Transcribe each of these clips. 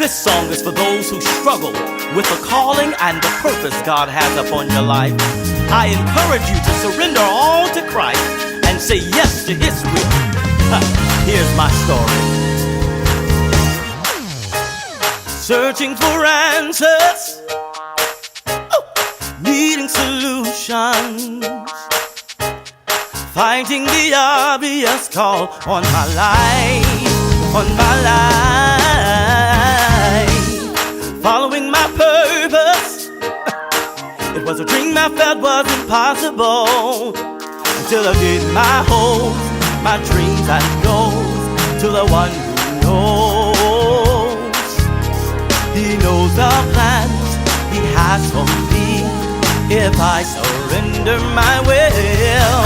This song is for those who struggle with the calling and the purpose God has upon your life. I encourage you to surrender all to Christ and say yes to His will. Here's my story. Searching for answers, needing solutions, fighting the obvious call on my life, following my purpose. It was a dream I felt was impossible, until I gave my hopes, my dreams and goals to the one who knows. He knows the plans He has for me if I surrender my will.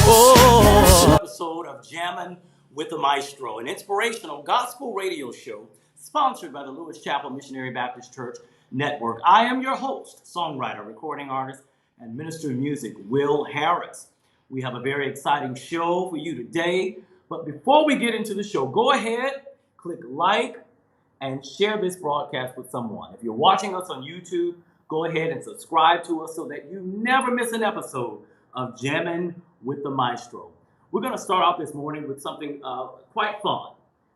Oh. Episode of Jammin' with the Maestro, an inspirational gospel radio show sponsored by the Lewis Chapel Missionary Baptist Church Network. I am your host, songwriter, recording artist, and minister of music, Will Harris. We have a very exciting show for you today. But before we get into the show, go ahead, click like, and share this broadcast with someone. If you're watching us on YouTube, go ahead and subscribe to us so that you never miss an episode of Jammin' with the Maestro. We're going to start off this morning with something quite fun.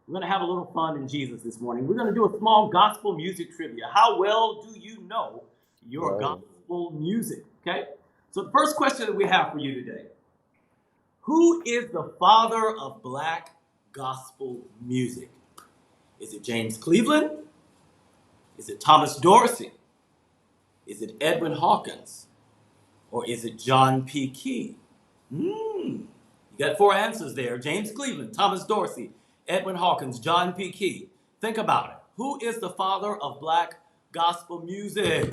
We're going to have a little fun in Jesus this morning. We're going to do a small gospel music trivia. How well do you know your gospel music? Okay? So the first question that we have for you today: who is the father of black gospel music? Is it James Cleveland? Is it Thomas Dorsey? Is it Edwin Hawkins? Or is it John P. Key? You got four answers there. James Cleveland, Thomas Dorsey, Edwin Hawkins, John P. Key. Think about it. Who is the father of black gospel music?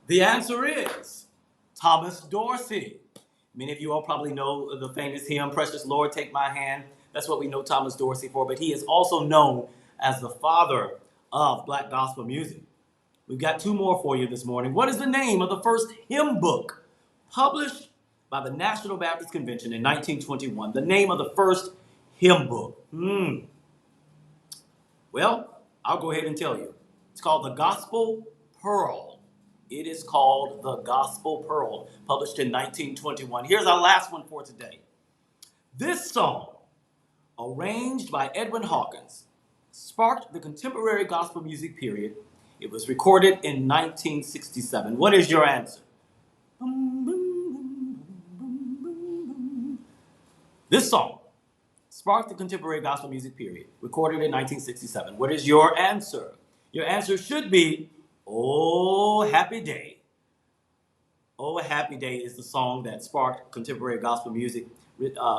The answer is Thomas Dorsey. Many of you all probably know the famous hymn, Precious Lord, Take My Hand. That's what we know Thomas Dorsey for, but he is also known as the father of black gospel music. We've got two more for you this morning. What is the name of the first hymn book published by the National Baptist Convention in 1921? The name of the first hymn book. Well, I'll go ahead and tell you. It's called The Gospel Pearl. It is called The Gospel Pearl, published in 1921. Here's our last one for today. This song, arranged by Edwin Hawkins, sparked the contemporary gospel music period. It was recorded in 1967. What is your answer? This song sparked the contemporary gospel music period, recorded in 1967. What is your answer? Your answer should be Oh Happy Day. Oh Happy Day is the song that sparked contemporary gospel music,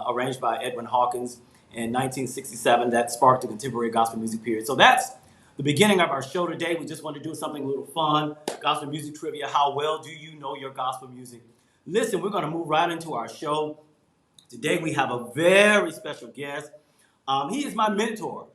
arranged by Edwin Hawkins in 1967, that sparked the contemporary gospel music period. So that's the beginning of our show today. We just want to do something a little fun, gospel music trivia. How well do you know your gospel music? Listen, we're going to move right into our show. Today we have a very special guest. He is my mentor.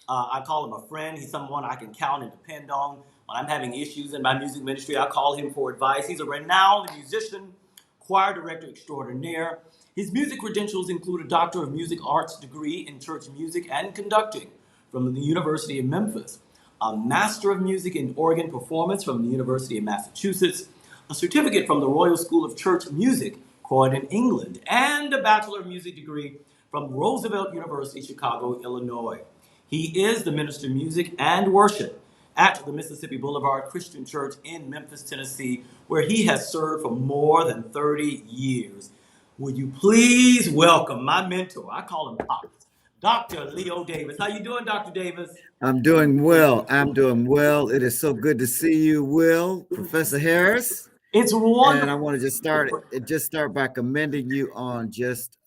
I call him a friend. He's someone I can count and depend on. When I'm having issues in my music ministry, I call him for advice. He's a renowned musician, choir director extraordinaire. His music credentials include a Doctor of Music Arts degree in church music and conducting from the University of Memphis, a Master of Music in Organ Performance from the University of Massachusetts, a certificate from the Royal School of Church Music, Croydon, England, and a Bachelor of Music degree from Roosevelt University, Chicago, Illinois. He is the Minister of Music and Worship at the Mississippi Boulevard Christian Church in Memphis, Tennessee, where he has served for more than 30 years. Would you please welcome my mentor? I call him Pops, Dr. Leo Davis. How you doing, Dr. Davis? I'm doing well. It is so good to see you, Will, Professor Harris. It's wonderful. And I want to just start by commending you on just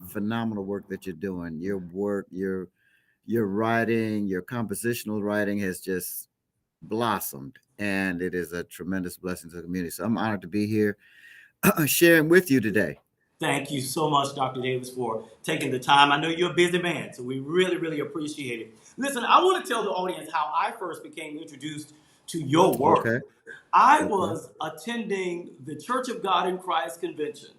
phenomenal work that you're doing. Your work, your writing, your compositional writing has just blossomed, and it is a tremendous blessing to the community. So I'm honored to be here sharing with you today. Thank you so much, Dr. Davis, for taking the time. I know you're a busy man, so we really, really appreciate it. Listen, I want to tell the audience how I first became introduced to your work. Okay. I was attending the Church of God in Christ convention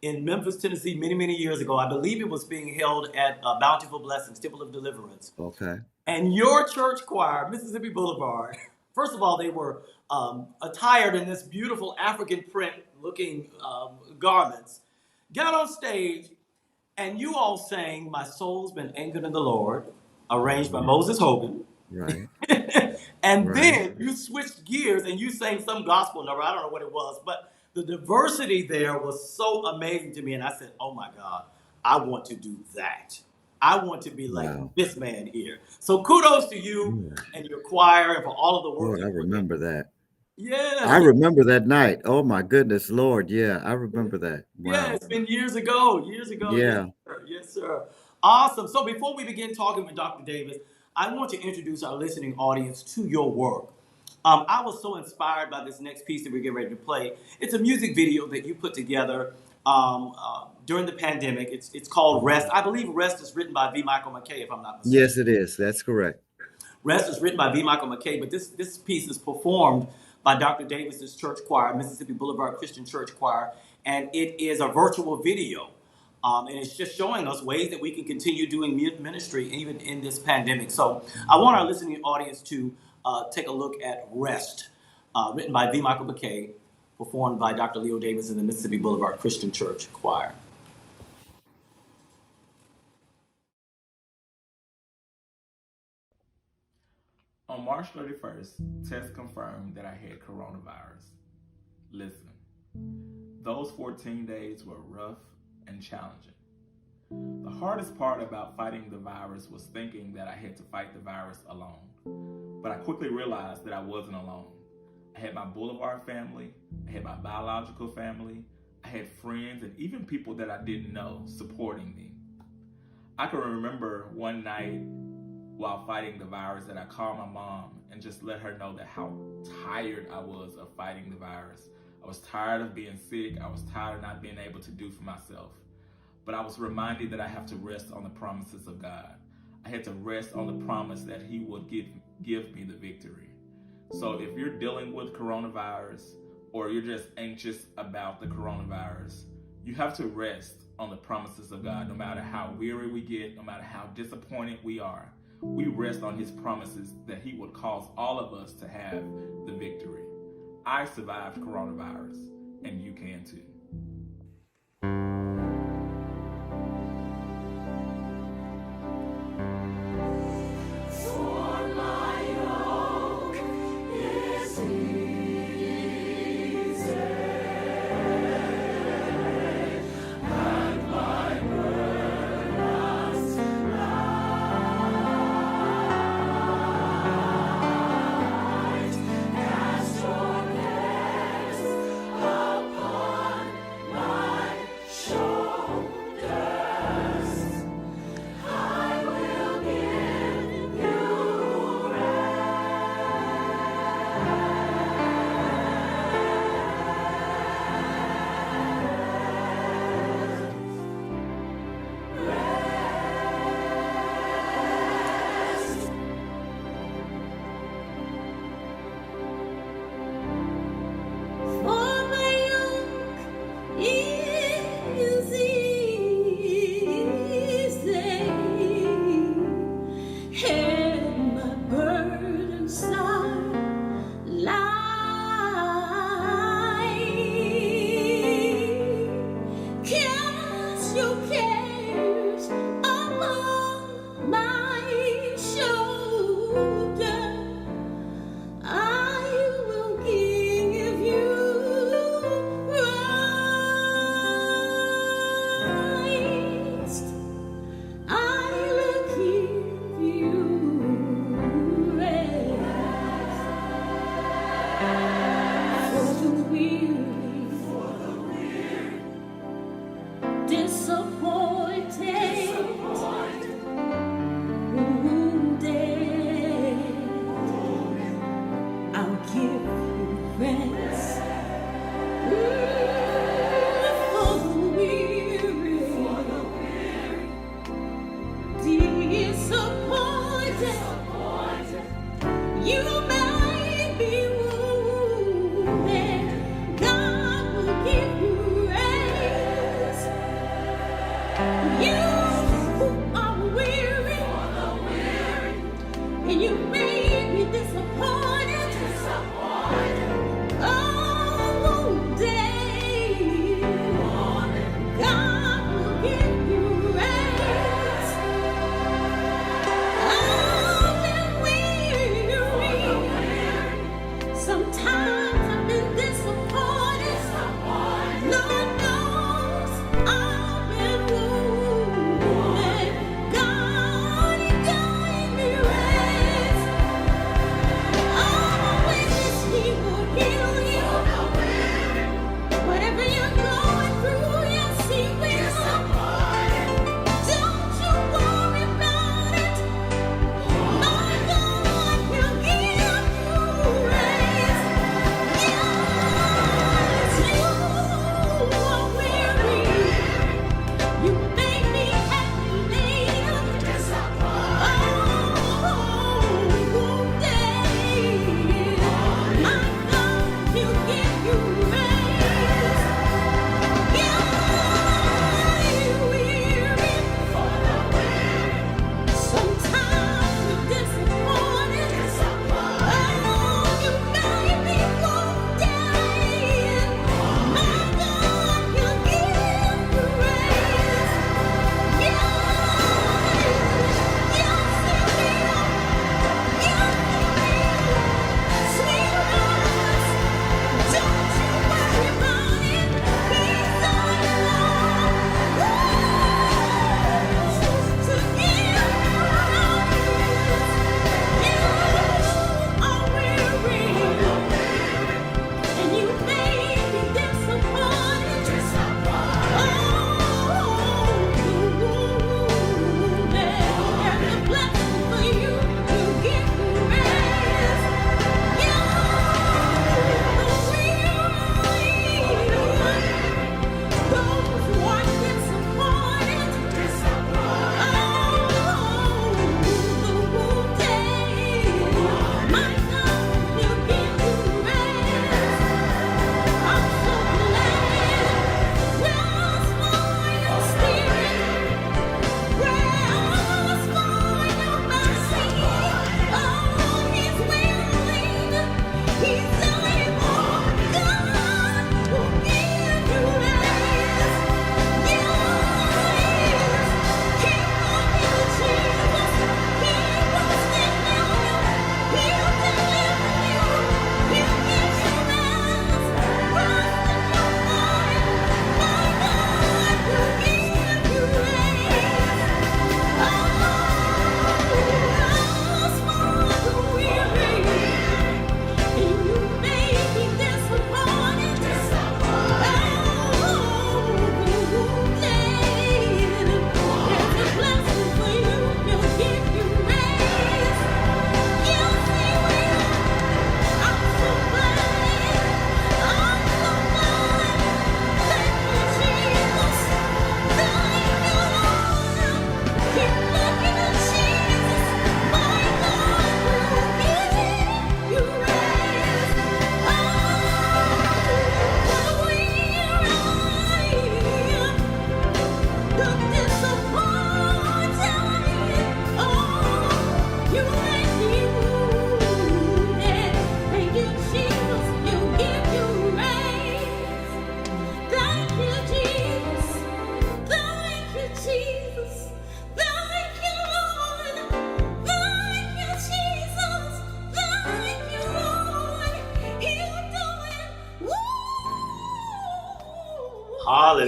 in Memphis, Tennessee, many, many years ago. I believe it was being held at Bountiful Blessings, Temple of Deliverance. Okay. And your church choir, Mississippi Boulevard, first of all, they were attired in this beautiful African print looking garments, got on stage, and you all sang My Soul's Been Anchored in the Lord, arranged by Moses Hogan. Right. And Right. then you switched gears and you sang some gospel number. I don't know what it was, but the diversity there was so amazing to me. And I said, oh my God, I want to do that. I want to be like Wow. this man here. So kudos to you Yeah. and your choir and for all of the work Lord, I you put in. remember that. I Yes, remember that night. Oh my goodness, Lord. Yeah, I remember that. yeah, Wow. it's been years ago. Years ago. Yes, Yeah. sir. Yes, sir. Awesome. So before we begin talking with Dr. Davis, I want to introduce our listening audience to your work. I was so inspired by this next piece that we're getting ready to play. It's a music video that you put together during the pandemic. It's called Rest. I believe Rest is written by V. Michael McKay, if I'm not mistaken. Yes, it is. That's correct. Rest is written by V. Michael McKay, but this piece is performed by Dr. Davis's church choir, Mississippi Boulevard Christian Church Choir, and it is a virtual video. And it's just showing us ways that we can continue doing ministry even in this pandemic. So I want our listening audience to take a look at Rest, written by V. Michael McKay, performed by Dr. Leo Davis and the Mississippi Boulevard Christian Church Choir. On March 31st, tests confirmed that I had coronavirus. Listen, those 14 days were rough and challenging. The hardest part about fighting the virus was thinking that I had to fight the virus alone. But I quickly realized that I wasn't alone. I had my Boulevard family, I had my biological family, I had friends and even people that I didn't know supporting me. I can remember one night while fighting the virus that I called my mom and just let her know that how tired I was of fighting the virus. I was tired of being sick. I was tired of not being able to do for myself. But I was reminded that I have to rest on the promises of God. I had to rest on the promise that He would give me the victory. So if you're dealing with coronavirus or you're just anxious about the coronavirus, you have to rest on the promises of God. No matter how weary we get, no matter how disappointed we are, we rest on His promises that He would cause all of us to have the victory. I survived coronavirus, and you can too.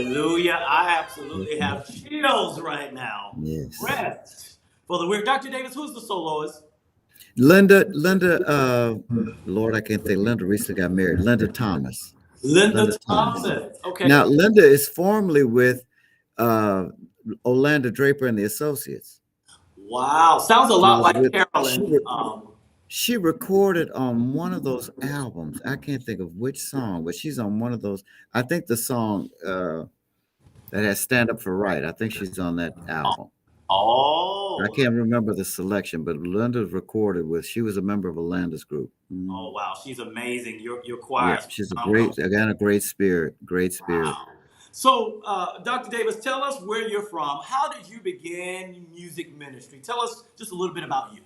Hallelujah. I absolutely have chills right now. Yes. Rest for the weird. Dr. Davis, who's the soloist? Linda, Lord, I can't think. Linda recently got married. Linda Thomas. Linda Linda Thomas. Thomas. Okay. Now, Linda is formerly with uh, Orlando Draper and the Associates. Wow. Sounds a She lot was like with Carolyn. she recorded on one of those albums. I can't think of which song, but she's on one of those. I think the song that has "Stand Up for Right." I think she's on that album. I Oh. can't remember the selection, but Linda recorded with. She was a member of Orlando's group. Oh wow. She's amazing. Your choir Yeah, is she's a phenomenal. great, again, a great spirit, great spirit. Wow. So, Dr. Davis, tell us where you're from. How did you begin music ministry? Tell us just a little bit about you.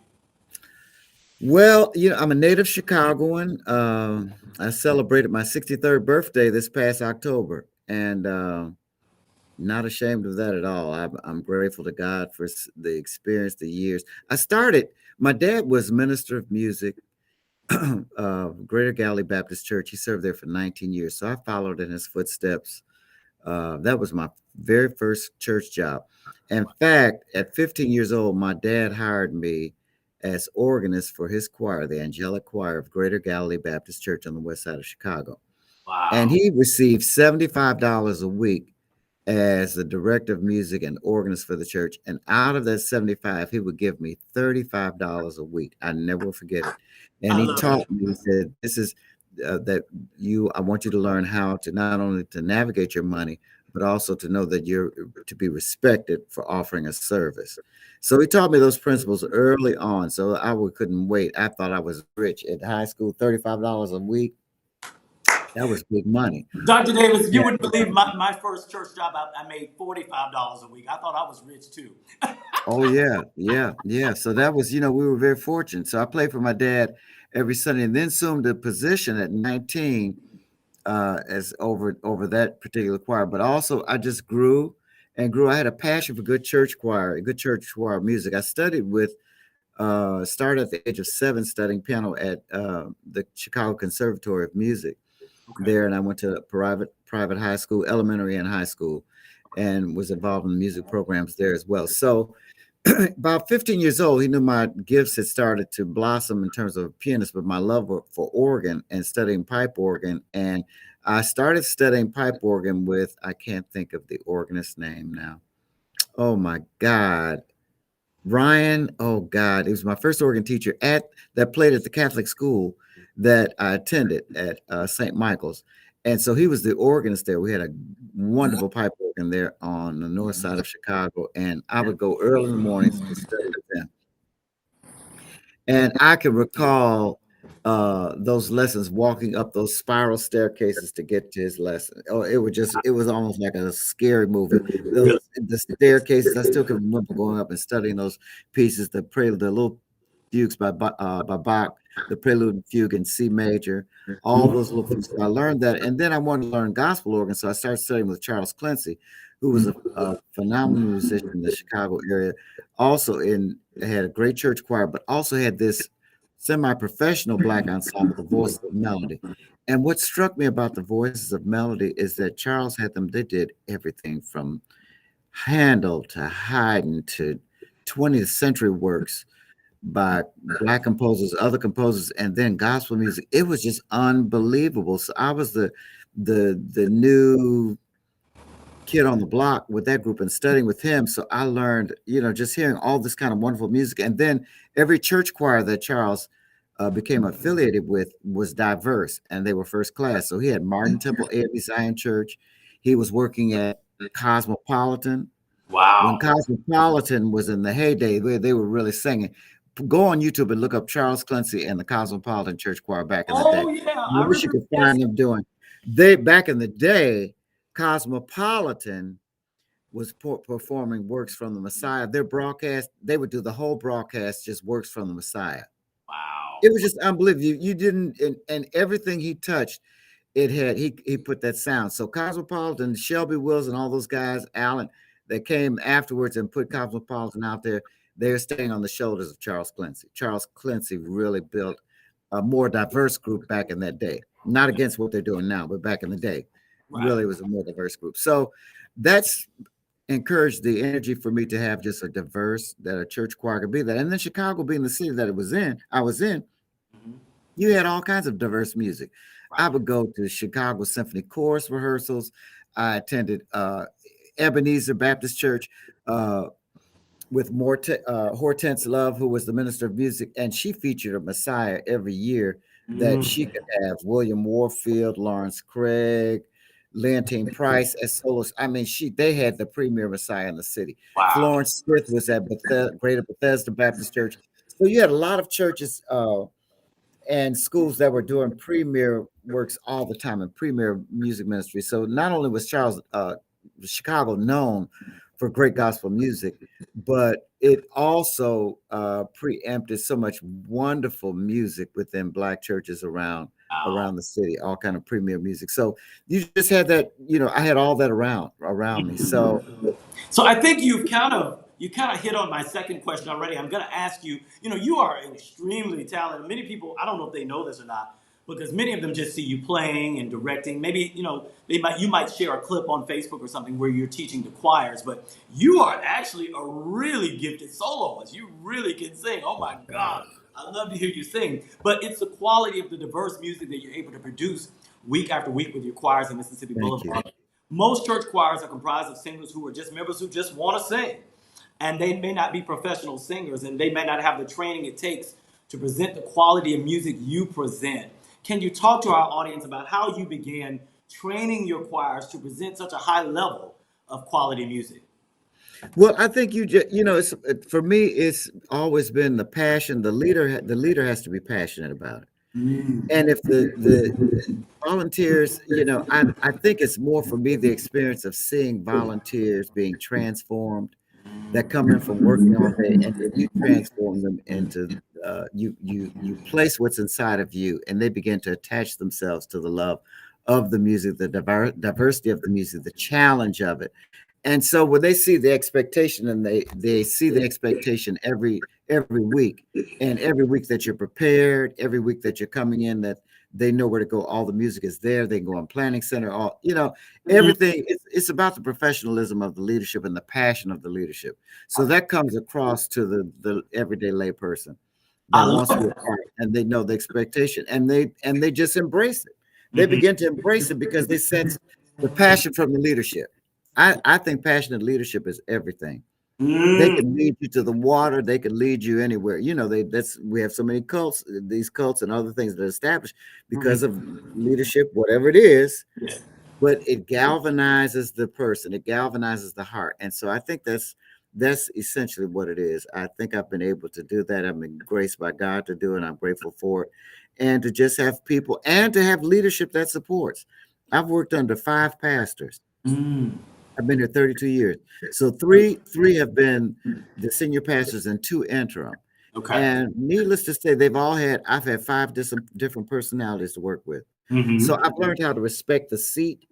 Well, I'm a native Chicagoan. I celebrated my 63rd birthday this past October, and not ashamed of that at all. I'm grateful to God for the experience, the years. My dad was minister of music, Greater Galilee Baptist Church. He served there for 19 years, so I followed in his footsteps. That was my very first church job. In fact, at 15 years old, my dad hired me as organist for his choir, the Angelic Choir of Greater Galilee Baptist Church on the west side of Chicago. And Wow. he received $75 a week as the director of music and organist for the church. And out of that 75, he would give me $35 a week. I never will forget it. And I he love it. taught me, he said, this is I want you to learn how to not only to navigate your money, but also to know that you're to be respected for offering a service. So he taught me those principles early on. So couldn't wait. I thought I was rich at high school, $35 a week. That was big money. Dr. Davis, you Yeah. wouldn't believe my first church job, I made $45 a week. I thought I was rich too. Oh yeah, yeah, yeah. So that was, we were very fortunate. So I played for my dad every Sunday, and then assumed a position at 19 as over that particular choir. But also, I just grew and grew. I had a passion for good church choir music. I studied with. Started at the age of 7 studying piano at the Chicago Conservatory of Music Okay. there, and I went to private high school, elementary and high school, and was involved in the music programs there as well. So about 15 years old, he knew my gifts had started to blossom in terms of a pianist, but my love for organ and studying pipe organ. And I started studying pipe organ with, I can't think of the organist's name now. Oh my God. Ryan, oh God, he was my first organ teacher that played at the Catholic school that I attended at St. Michael's. And so he was the organist there. We had a wonderful pipe organ there on the north side of Chicago. And I would go early in the mornings to study with him. And I can recall those lessons, walking up those spiral staircases to get to his lesson. Oh, it was almost like a scary movie. The staircases, I still can remember going up and studying those pieces, the prelude, the little fugues by Bach, the prelude and fugue in C major, all those little things. So I learned that, and then I wanted to learn gospel organ, so I started studying with Charles Clancy, who was a phenomenal musician in the Chicago area. Also, had a great church choir, but also had this semi-professional Black ensemble, the Voices of Melody. And what struck me about the Voices of Melody is that Charles had them. They did everything from Handel to Haydn to 20th century works by Black composers, other composers, and then gospel music. It was just unbelievable. So I was the new kid on the block with that group and studying with him. So I learned, just hearing all this kind of wonderful music. And then every church choir that Charles became affiliated with was diverse, and they were first class. So he had Martin Temple AME Zion Church. He was working at Cosmopolitan. When Wow. Cosmopolitan was in the heyday, they were really singing. Go on YouTube and look up Charles Clancy and the Cosmopolitan Church Choir back in the day. Oh yeah, I I wish you remember. could Yes. find them doing. They back in the day, Cosmopolitan was performing works from the Messiah. Their broadcast, they would do the whole broadcast, just works from the Messiah. Wow. It was just unbelievable. You didn't, and everything he touched, he put that sound. So Cosmopolitan, Shelby Wills, and all those guys, Allen, that came afterwards and put Cosmopolitan out there, they're staying on the shoulders of Charles Clancy. Charles Clancy really built a more diverse group back in that day. Not against what they're doing now, but back in the day. Right. Really, it was a more diverse group. So that's encouraged the energy for me to have just a diverse that a church choir could be that. And then Chicago being the city that it was in, I was in, Mhm. you had all kinds of diverse music. I Right. would go to Chicago Symphony Chorus rehearsals. I attended Ebenezer Baptist Church with Hortense Love, who was the minister of music, and she featured a Messiah every year that she Mm. could have William Warfield, Lawrence Craig, Leontine Price as soloists. I mean, they had the premier Messiah in the city. Wow. Florence Smith was at Greater Bethesda Baptist Church. So you had a lot of churches and schools that were doing premier works all the time and premier music ministry. So not only was Chicago known for great gospel music, but it also preempted so much wonderful music within Black churches Wow. around the city, all kind of premier music. So you just had that, I had all that around me. So So I think you kind of hit on my second question already. I'm going to ask you. You are extremely talented. Many people, I don't know if they know this or not, because many of them just see you playing and directing. Maybe you might share a clip on Facebook or something where you're teaching the choirs, but you are actually a really gifted soloist. You really can sing. Oh my God, I love to hear you sing. But it's the quality of the diverse music that you're able to produce week after week with your choirs in Mississippi thank you. Boulevard. Most church choirs are comprised of singers who are just members who just want to sing. And they may not be professional singers and they may not have the training it takes to present the quality of music you present. Can you talk to our audience about how you began training your choirs to present such a high level of quality music? Well, I think for me, it's always been the passion. The leader has to be passionate about it. Mm. And if the volunteers, I think it's more for me the experience of seeing volunteers being transformed that come in from working all day, and then you transform them into you place what's inside of you, and they begin to attach themselves to the love of the music, the diversity of the music, the challenge of it. And so when they see the expectation, and they see the expectation every week, and every week that you're prepared, every week that you're coming in, that they know where to go, all the music is there, they can go on planning center, all everything. It's about the professionalism of the leadership and the passion of the leadership. So that comes across to the everyday lay person I that wants to love be a part, and they know the expectation, and they just embrace it. They that. begin to embrace it because they sense the passion from the leadership. I think passionate leadership is everything. They Mhm. can lead you to the water. They can lead you anywhere. We have so many cults, these cults and other things that are established because of leadership, whatever it is, Yeah. but it galvanizes the person. It galvanizes the heart. And so I think that's essentially what it is. I think I've been able to do that. I've been graced by God to do it, and I'm grateful for it. And to just have people and to have leadership that supports. I've worked under 5 pastors. Mm. I've been here 32 years. So three have been the senior pastors and 2 interim. Okay. And needless to say, I've had 5 different personalities to work with. So Mm-hmm. I've learned how to respect the seat,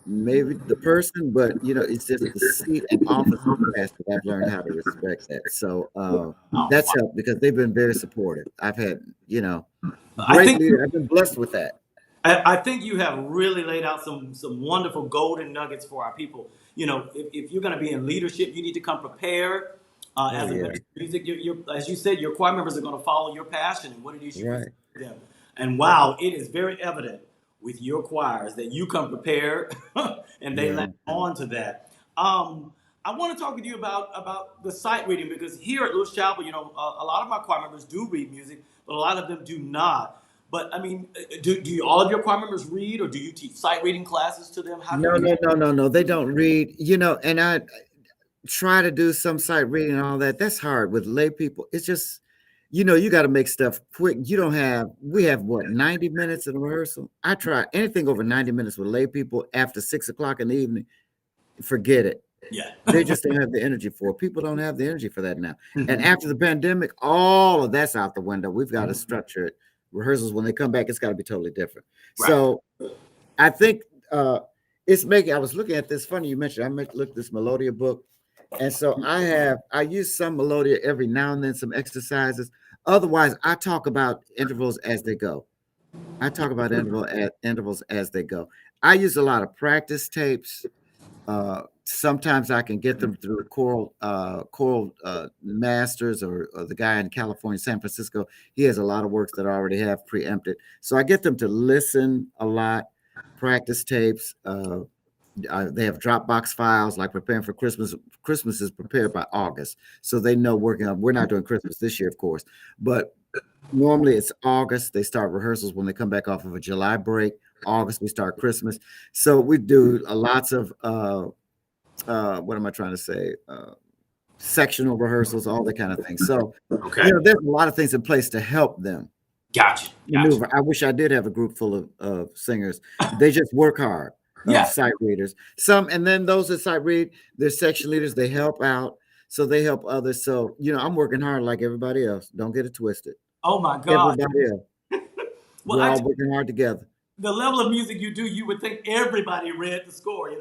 maybe the person, but it's just the seat and office of the pastor. I've learned how to respect that. So Oh, that's wow. helped because they've been very supportive. I've had, I great think leader. I've been blessed with that. I think you have really laid out some wonderful golden nuggets for our people. If you're going to be in leadership, you need to come prepared. Oh As a yeah. minister of music, as you said, your choir members are going to follow your passion and what it is you present Right. to them. And wow, it is very evident with your choirs that you come prepared, and they latch Yeah. on to that. I want to talk with you about the sight reading because here at Lewis Chapel, a lot of my choir members do read music, but a lot of them do not. But I mean, do all of your choir members read, or do you teach sight reading classes to them? How do No, you? no, no, no, no. They don't read, and I try to do some sight reading and all that. That's hard with lay people. It's just, you got to make stuff quick. We have what, 90 minutes in rehearsal? I try anything over 90 minutes with lay people after 6 o'clock in the evening, forget it. Yeah. They just don't have the energy for it. People don't have the energy for that now. And after the pandemic, all of that's out the window. We've got to structure it. Rehearsals, when they come back, it's got to be totally different. Right. So I think it's making. I was looking at this. Funny you mentioned. Look at this Melodia book, and so I use some Melodia every now and then, some exercises. Otherwise, I talk about intervals as they go. I talk about intervals as they go. I use a lot of practice tapes. Sometimes I can get them through choral masters, or the guy in California, San Francisco. He has a lot of works that I already have preempted, so I get them to listen a lot, practice tapes. They have Dropbox files, like preparing for Christmas. Christmas is prepared by August, so they know working on. We're not doing Christmas this year, of course, but normally it's August. They start rehearsals when they come back off of a July break. August we start Christmas, so we do lots of what am I trying to say? Sectional rehearsals, all that kind of thing. So, Okay. there's a lot of things in place to help them Gotcha. maneuver. I wish I did have a group full of singers. They just work hard. Yeah. Sight readers. And then those that sight read, they're section leaders. They help out, so they help others. So, I'm working hard like everybody else. Don't get it twisted. Oh my God. Everybody else. Well, We're all working hard together. the level of music you do, you would think everybody read the score.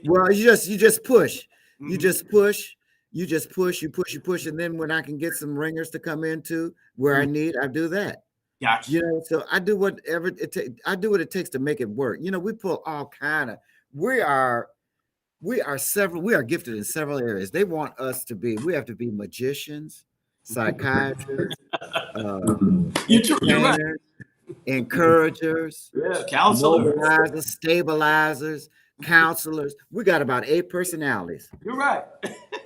Well, you just push. Mhm. You just push. You push, and then when I can get some ringers to come into where I need, I do that. Gotcha. So I do whatever it takes. I do what it takes to make it work. We pull all kind of. We are gifted in several areas. They want us to be. We have to be magicians, psychiatrists, You're right. entertainers, encouragers, Yeah, counselor. mobilizers, stabilizers, counselors. We got about 8 personalities. You're right.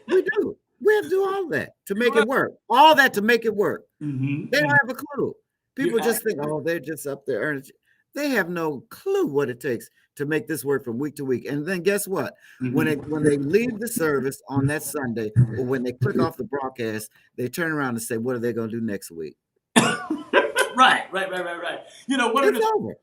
We do. We have to do all that to make You're it work. All that to make it work. Mm-hmm. They don't have a clue. People You're just think, oh, they're just up there earning. They have no clue what it takes to make this work from week to week. And then guess what? Mhm. When they leave the service on that Sunday, or when they click off the broadcast, they turn around and say, what are they going to do next week? Right. It's over.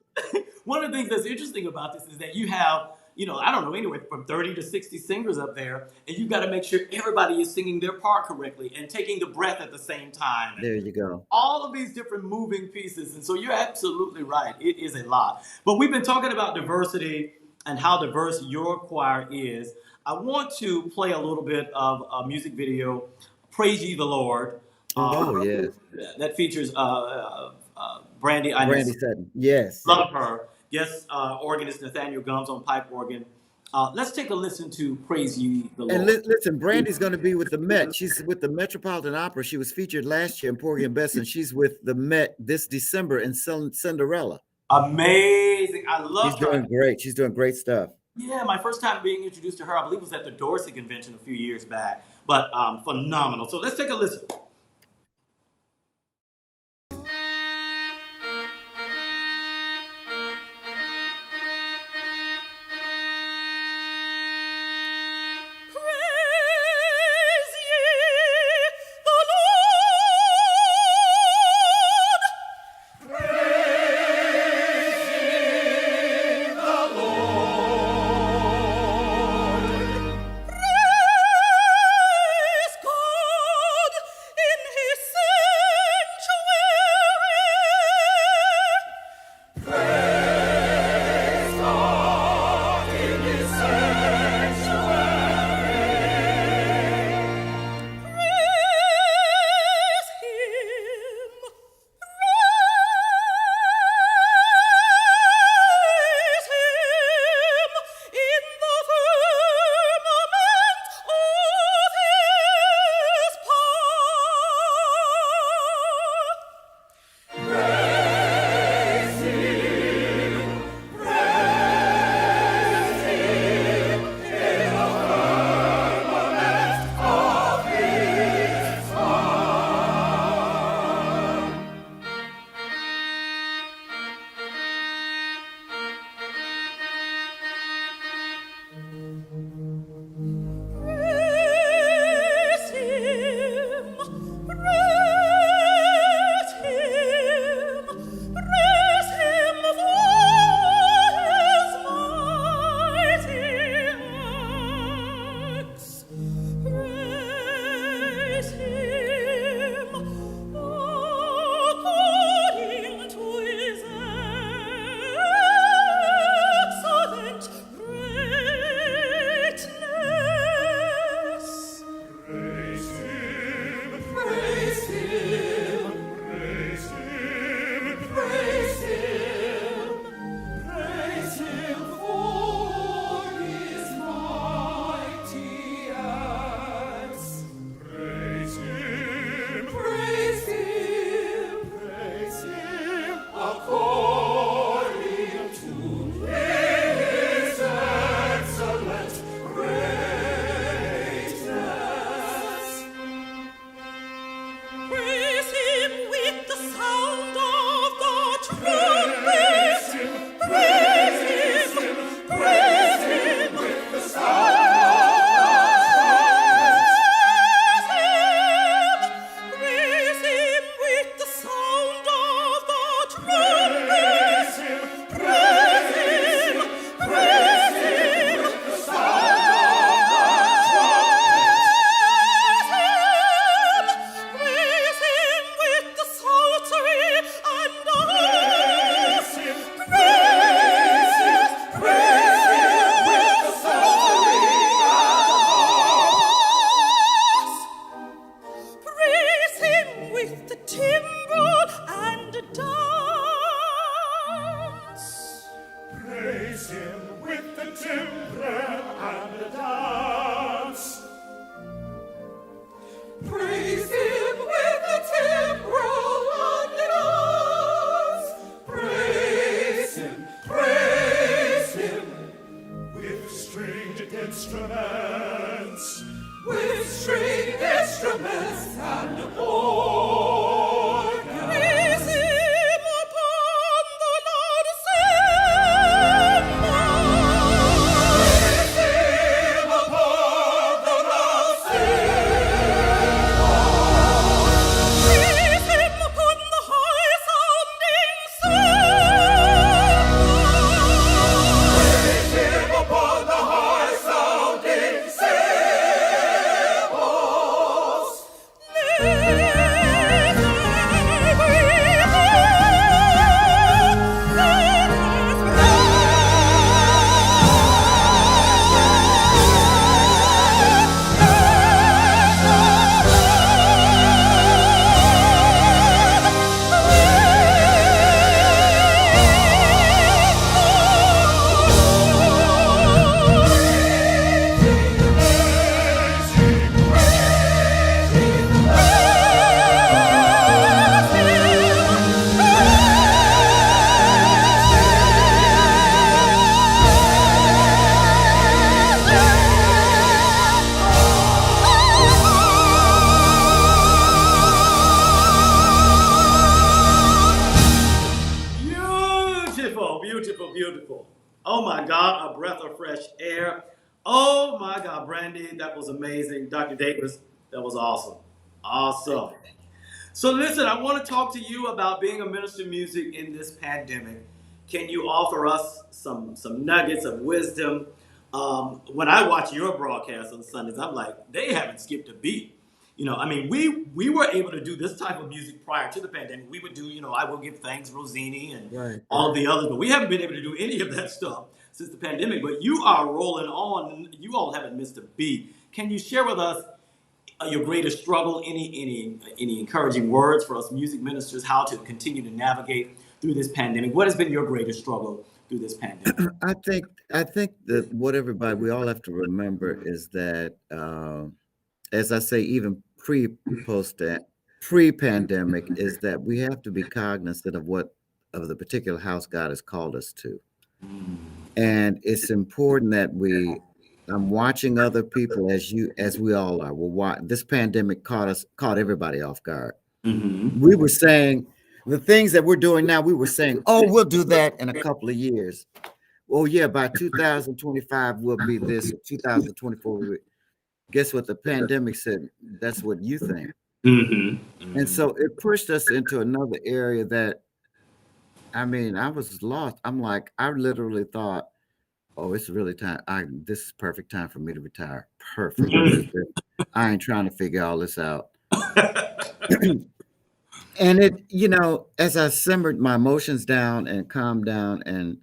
One of the things that's interesting about this is that you have, I don't know, anywhere from 30 to 60 singers up there, and you've got to make sure everybody is singing their part correctly and taking the breath at the same time. There you go. All of these different moving pieces. And so you're absolutely right. It is a lot. But we've been talking about diversity and how diverse your choir is. I want to play a little bit of a music video, Praise Ye the Lord. Yes. That features Brandy. Brandy Sutton. Yes. Love her. Yes, organist Nathaniel Gums on pipe organ. Let's take a listen to Praise Ye the Lord. And listen, Brandy's going to be with the Met. She's with the Metropolitan Opera. She was featured last year in Porgy and Bess, and she's with the Met this December in Cinderella. Amazing. I love her. She's doing great. She's doing great stuff. Yeah, my first time being introduced to her, I believe, was at the Dorsey Convention a few years back. But phenomenal. So let's take a listen. with the timbrel and a dance. Praise him with the timbrel and a dance. Praise him with the timbrel and a dance. Praise him with stringed instruments. With stringed instruments and organ. Praise him upon the loud cymbals. Praise him upon the loud cymbals. Praise him upon the high sounding cymbals. Praise him upon the high sounding cymbals. Beautiful, beautiful, beautiful. Oh my God, a breath of fresh air. Oh my God, Brandy, that was amazing. Dr. Davis, that was awesome. Awesome. So listen, I want to talk to you about being a minister of music in this pandemic. Can you offer us some nuggets of wisdom? When I watch your broadcast on Sundays, I'm like, they haven't skipped a beat. You know, I mean, we were able to do this type of music prior to the pandemic. We would do, you know, I Will Give Thanks, Rossini, and Right. all of the others, but we haven't been able to do any of that stuff since the pandemic. But you are rolling on. You all haven't missed a beat. Can you share with us your greatest struggle? Any encouraging words for us music ministers? How to continue to navigate through this pandemic? What has been your greatest struggle through this pandemic? I think that what everybody we all have to remember is that as I say, even pre-pandemic, is that we have to be cognizant of the particular house God has called us to. And it's important that I'm watching other people as we all are. This pandemic caught everybody off guard. Mm-hmm. We were saying the things that we're doing now, we were saying, oh, we'll do that in a couple of years. Oh yeah, by 2025 we'll be this, 2024. Guess what the pandemic said? That's what you think. Mm-hmm. Mm-hmm. And so it pushed us into another area that, I mean, I was lost. I'm like, I literally thought, oh, it's really time. This is perfect time for me to retire. Perfect. I ain't trying to figure all this out. And it, as I simmered my emotions down and calmed down and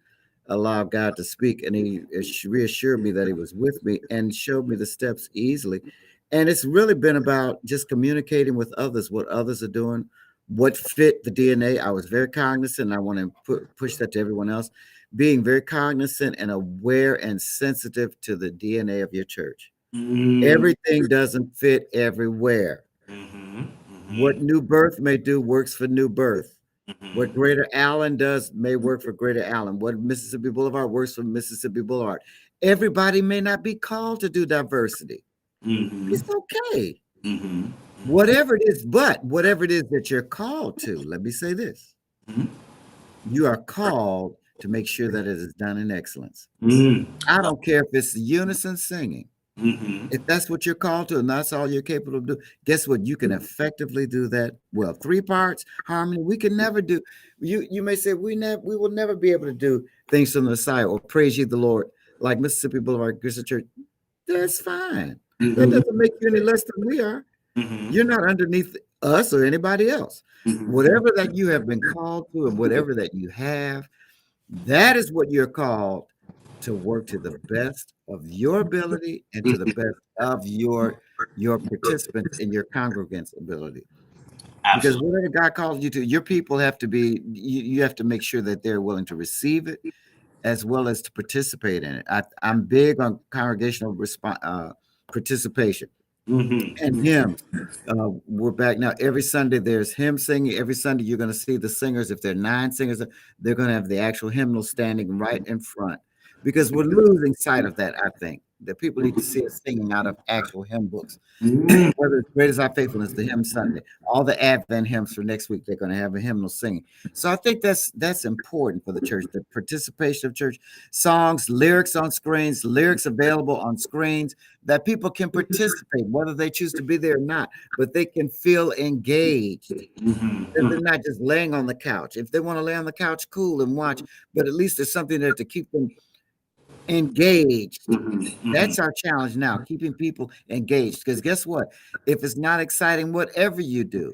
allowed God to speak, and he reassured me that he was with me and showed me the steps easily. And it's really been about just communicating with others, what others are doing, what fit the DNA. I was very cognizant, and I want to push that to everyone else, being very cognizant and aware and sensitive to the DNA of your church. Mm-hmm. Everything doesn't fit everywhere. Mm-hmm. Mm-hmm. What New Birth may do works for New Birth. Mm-hmm. What Greater Allen does may work for Greater Allen. What Mississippi Boulevard works for Mississippi Boulevard. Everybody may not be called to do diversity. Mm-hmm. It's okay. Mm-hmm. Mm-hmm. Whatever it is that you're called to, let me say this. Mm-hmm. You are called to make sure that it is done in excellence. Mm-hmm. I don't care if it's unison singing. Mm-hmm. If that's what you're called to and that's all you're capable of doing, guess what? You can effectively do that. Well, 3 parts, harmony, we can never do. You may say we will never be able to do things from the side or praise ye the Lord like Mississippi Boulevard Christian Church. That's fine. Mm-hmm. That doesn't make you any less than we are. Mm-hmm. You're not underneath us or anybody else. Mm-hmm. Whatever that you have been called to and whatever that you have, that is what you're called to work to the best of your ability and to the best of your participants and your congregants' ability. Because Absolutely. whatever God calls you to, your people have to be, you have to make sure that they're willing to receive it as well as to participate in it. I'm big on congregational participation and Mm-hmm. hymns. We're back now. Every Sunday there's hymn singing. Every Sunday you're going to see the singers. If there are 9 singers, they're going to have the actual hymnal standing right in front because we're losing sight of that. I think that people need to see us singing out of actual hymn books. Mm-hmm. Whether it's Great Is Our Faithfulness, the hymn Sunday, all the Advent hymns for next week, they're going to have a hymnal singing. So I think that's important for the church, the participation of church songs, lyrics on screens, lyrics available on screens that people can participate, whether they choose to be there or not, but they can feel engaged. That they're not just laying on the couch. If they want to lay on the couch, cool and watch, but at least there's something there to keep them engaged. That's our challenge now, keeping people engaged. Because guess what? If it's not exciting, whatever you do,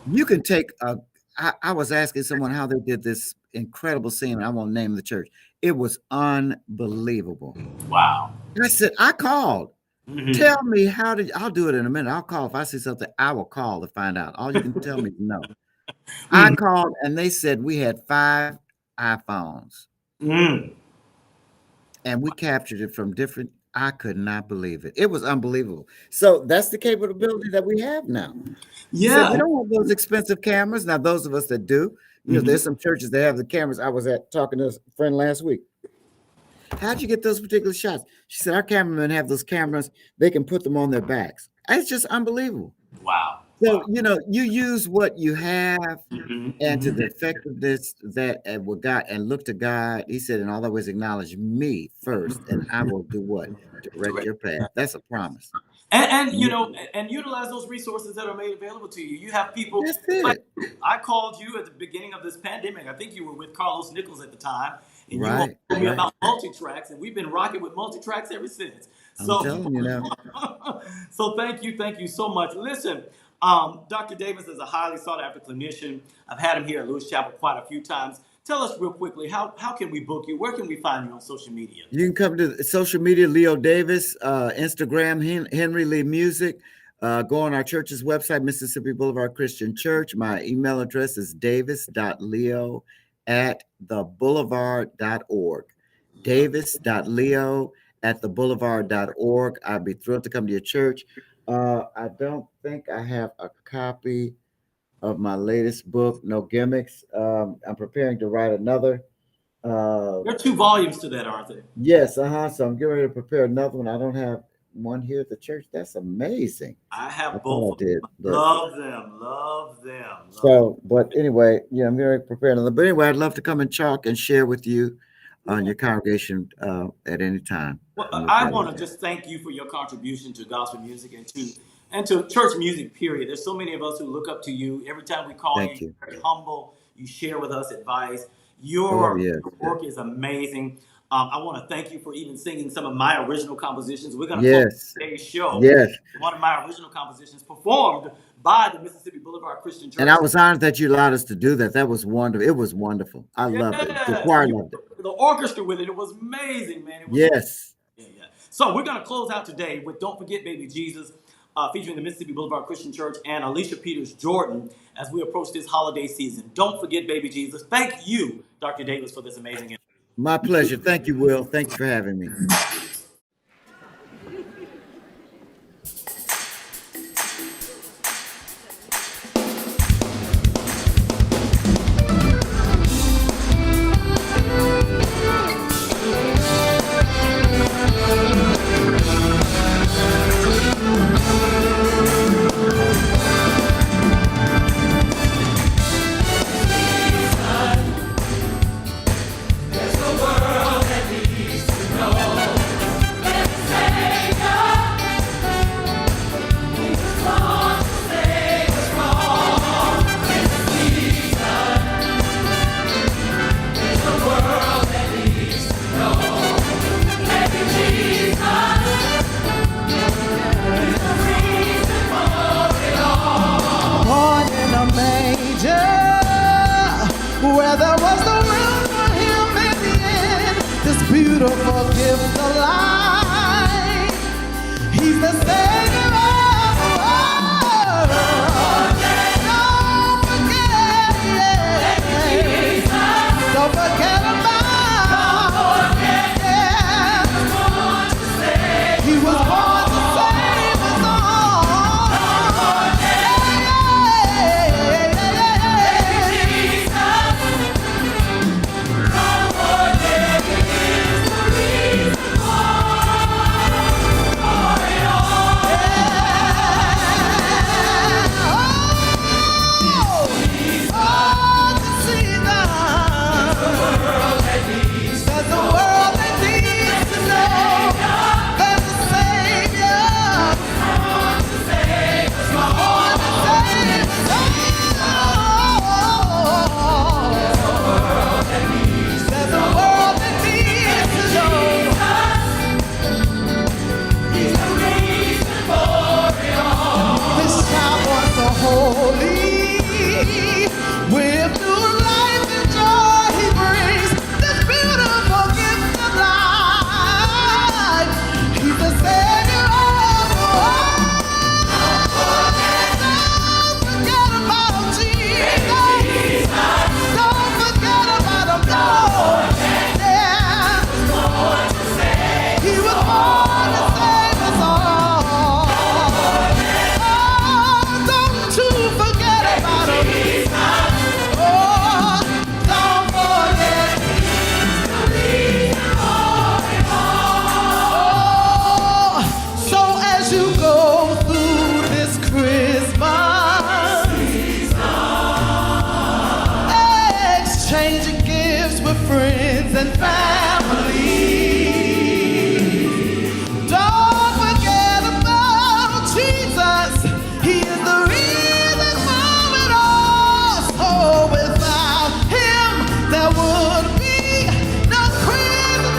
you can take a. I was asking someone how they did this incredible scene, and I won't name the church. It was unbelievable. Wow. And I said, I called. Mm-hmm. Tell me how did I'll do it in a minute. I'll call if I see something, I will call to find out. All you can tell me is no. I called and they said we had 5 iPhones. Mm. And we captured it from different. I could not believe it. It was unbelievable. So that's the capability that we have now. So Yeah. we don't have those expensive cameras. Now, those of us that do, there's some churches that have the cameras. I was talking to a friend last week. How'd you get those particular shots? She said, our cameramen have those cameras. They can put them on their backs. It's just unbelievable. Wow. So, you use what you have and to the effectiveness that what God and look to God. He said, in all that ways, acknowledge me first, and I will do what? Direct your path. That's a promise. And and utilize those resources that are made available to you. You have people That's like it. I called you at the beginning of this pandemic. I think you were with Carlos Nichols at the time, and you Right. told me Right. about multi-tracks, and we've been rocking with multi-tracks ever since. I'm So, telling you now. so thank you so much. Listen, Dr. Davis is a highly sought after clinician. I've had him here at Lewis Chapel quite a few times. Tell us real quickly, how can we book you? Where can we find you on social media? You can come to social media, Leo Davis, Instagram, Henry Lee Music. Go on our church's website, Mississippi Boulevard Christian Church. My email address is davis.leo@theboulevard.org. Davis.leo@theboulevard.org. I'd be thrilled to come to your church. I don't think I have a copy of my latest book, No Gimmicks. I'm preparing to write another. There are 2 volumes to that, aren't there? Yes, so I'm getting ready to prepare another one. I don't have one here at the church. That's amazing. I have I both. thought I did, but Love them. Love them. so, but anyway, I'm going to prepare another. But anyway, I'd love to come and talk and share with you on your congregation at any time. Well, I want to just thank you for your contribution to gospel music and to church music, period. There's so many of us who look up to you. Every time we call Thank you, you. you're very humble. You share with us advice. Oh, Your yes. work is amazing. I want to thank you for even singing some of my original compositions. We're going to Yes. close today's show. Yes. One of my original compositions performed by the Mississippi Boulevard Christian Church. And I was honored that you allowed us to do that. That was wonderful. It was wonderful. I loved it. The Yes. choir loved it. The orchestra with it was amazing, man. It was Yes. Yeah. So we're going to close out today with Don't Forget Baby Jesus, featuring the Mississippi Boulevard Christian Church and Alicia Peters Jordan as we approach this holiday season. Don't forget Baby Jesus. Thank you, Dr. Davis, for this amazing interview. My pleasure. Thank you, Will. Thank you for having me. There's a world that needs to know. where there was no room for him in the end. This beautiful gift of life. He's the Savior of the world. holy. With new life and joy he brings this beautiful gift of life. He's the Savior of the world. Don't forget about Jesus. Don't forget about him. No. Yeah. He was born to save us all. Don't you forget about him. Oh, don't forget. Oh, so as you go through this Christmas, exchanging gifts with friends and family. Don't forget about Jesus. He is the reason for it all. So without him, there would be no Christmas.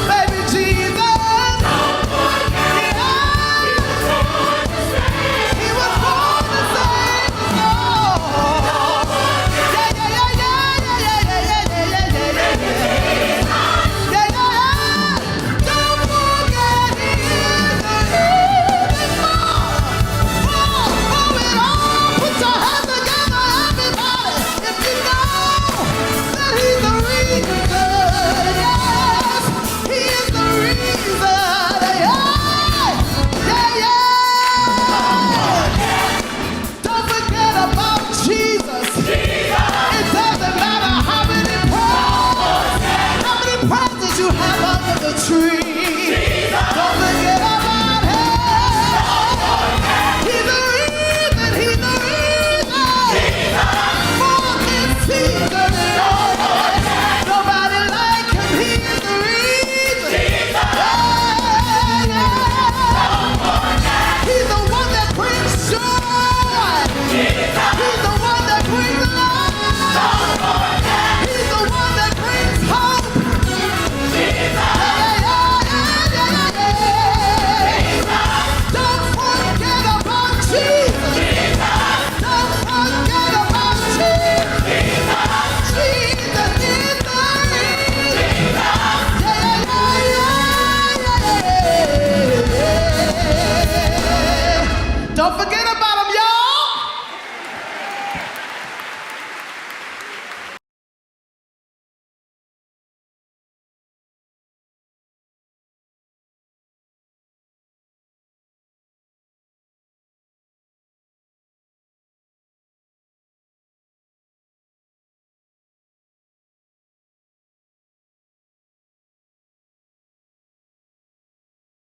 Baby Jesus. He was born to save us all. Yeah, yeah, yeah, yeah, yeah, yeah, yeah, yeah, yeah, yeah, yeah, yeah. Don't forget he is the reason for it all. Put your hands together, everybody, if you know that he's the reason. Yes, he is the reason. Yeah, yeah, yeah. Don't forget about Jesus. It doesn't matter how many presents you have under the tree. Don't forget about him. He's the reason. He's the reason for this season. Nobody like him. He's the reason. Yeah, yeah. He's the one that brings joy. He's the one that brings love. He's the one that brings hope. Don't forget about Jesus. Don't forget about Jesus. Jesus is the reason. Yeah. Don't forget